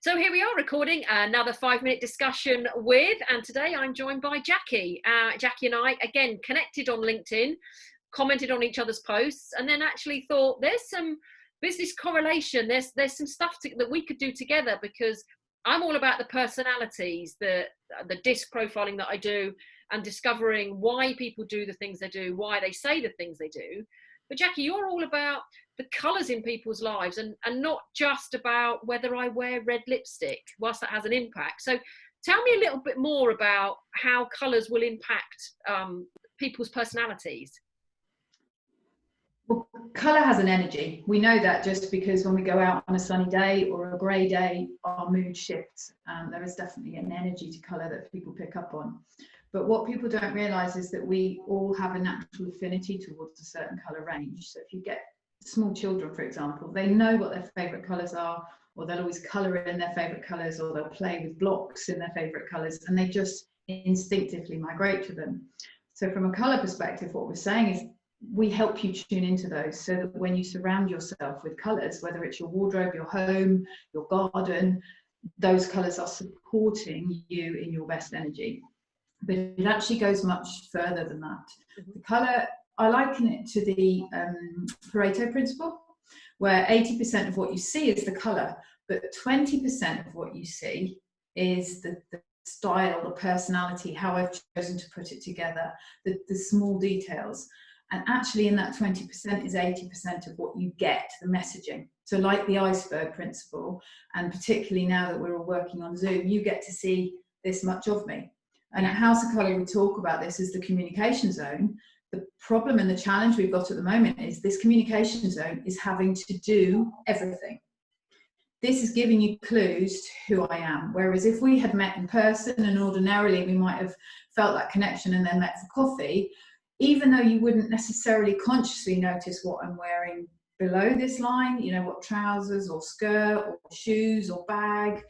So here we are recording another 5-minute discussion with, and today I'm joined by Jackie. Jackie and I, again, connected on LinkedIn, commented on each other's posts, and then actually thought there's some business correlation. There's some stuff that we could do together, because I'm all about the personalities, the disc profiling that I do, and discovering why people do the things they do, why they say the things they do. But Jackie, you're all about the colours in people's lives, and not just about whether I wear red lipstick, whilst that has an impact. So tell me a little bit more about how colours will impact people's personalities. Well, colour has an energy. We know that just because when we go out on a sunny day or a grey day, our mood shifts. There is definitely an energy to colour that people pick up on. But what people don't realise is that we all have a natural affinity towards a certain colour range. So if you get small children, for example, they know what their favourite colours are, or they'll always colour in their favourite colours, or they'll play with blocks in their favourite colours, and they just instinctively migrate to them. So from a colour perspective, what we're saying is we help you tune into those, so that when you surround yourself with colours, whether it's your wardrobe, your home, your garden, those colours are supporting you in your best energy. But it actually goes much further than that. The colour, I liken it to the Pareto principle, where 80% of what you see is the colour, but 20% of what you see is the style, the personality, how I've chosen to put it together, the small details. And actually in that 20% is 80% of what you get, the messaging. So like the iceberg principle, and particularly now that we're all working on Zoom, you get to see this much of me. And at House of Colour, we talk about this as the communication zone. The problem and the challenge we've got at the moment is this communication zone is having to do everything. This is giving you clues to who I am. Whereas if we had met in person, and ordinarily we might have felt that connection and then met for coffee, even though you wouldn't necessarily consciously notice what I'm wearing below this line, you know, what trousers or skirt or shoes or bag,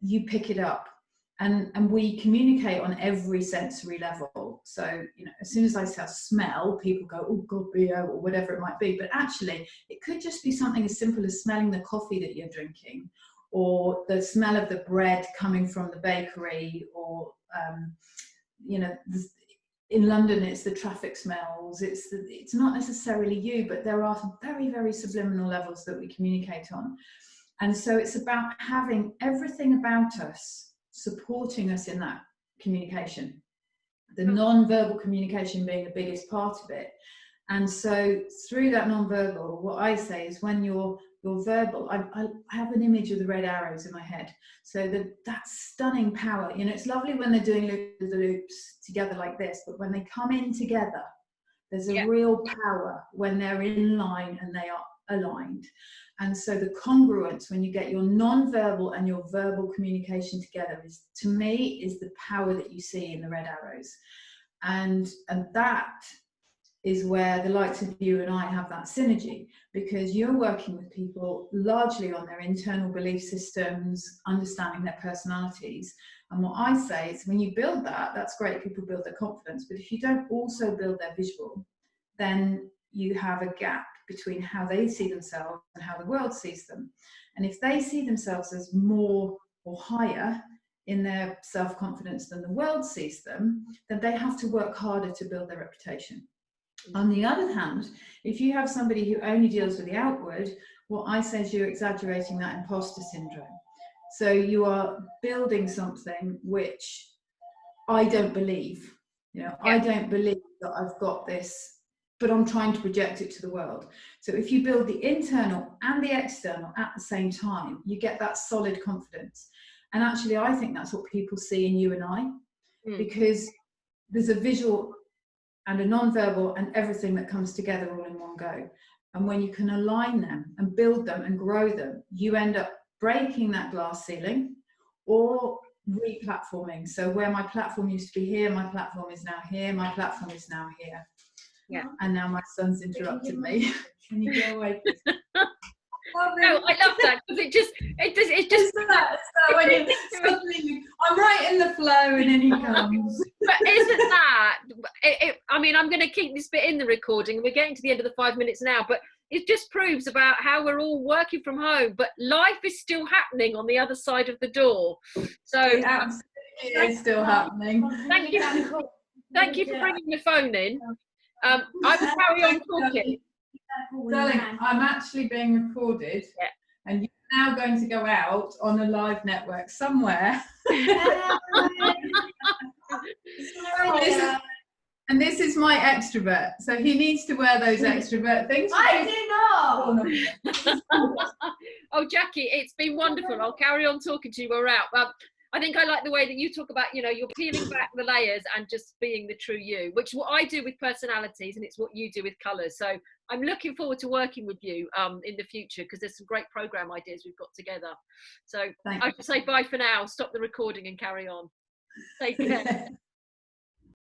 you pick it up. And we communicate on every sensory level. So, you know, as soon as I say smell, people go, oh God, BO, or whatever it might be. But actually, it could just be something as simple as smelling the coffee that you're drinking, or the smell of the bread coming from the bakery, or, you know, in London, it's the traffic smells. It's not necessarily you, but there are some very, very subliminal levels that we communicate on. And so it's about having everything about us supporting us in that communication, the non-verbal communication being the biggest part of it. And so through that non-verbal, what I say is when you're verbal, I have an image of the red arrows in my head. So that stunning power, you know, it's lovely when they're doing the loops together like this, but when they come in together, there's a real power when they're in line and they are aligned. And so the congruence, when you get your non-verbal and your verbal communication together, is, to me, is the power that you see in the red arrows. And that is where the likes of you and I have that synergy, because you're working with people largely on their internal belief systems, understanding their personalities. And what I say is, when you build that, that's great, people build their confidence. But if you don't also build their visual, then you have a gap between how they see themselves and how the world sees them. And if they see themselves as more or higher in their self-confidence than the world sees them, then they have to work harder to build their reputation. On the other hand, if you have somebody who only deals with the outward, what I say is you're exaggerating that imposter syndrome. So you are building something which I don't believe. You know, I don't believe that I've got this, but I'm trying to project it to the world. So if you build the internal and the external at the same time, you get that solid confidence. And actually, I think that's what people see in you and I, because there's a visual and a non-verbal and everything that comes together all in one go. And when you can align them and build them and grow them, you end up breaking that glass ceiling or re-platforming. So where my platform used to be here, my platform is now here, my platform is now here. Yeah. And now my son's interrupted me. Can you go away, please? No, I love that, because it just that when you suddenly, I'm right in the flow and then he comes. But isn't that I mean, I'm going to keep this bit in the recording, we're getting to the end of the 5 minutes now, but it just proves about how we're all working from home, but life is still happening on the other side of the door. So It absolutely is still happening. thank you. Thank you for bringing the phone in. I will carry on talking. Darling, I'm actually being recorded, and you're now going to go out on a live network somewhere. And this is my extrovert, so he needs to wear those extrovert things. I do not. Oh, Jackie, it's been wonderful. I'll carry on talking to you while we're out. I think I like the way that you talk about, you know, you're peeling back the layers and just being the true you, which is what I do with personalities, and it's what you do with colours. So I'm looking forward to working with you in the future, because there's some great programme ideas we've got together. So I should say bye for now, stop the recording and carry on. Take care.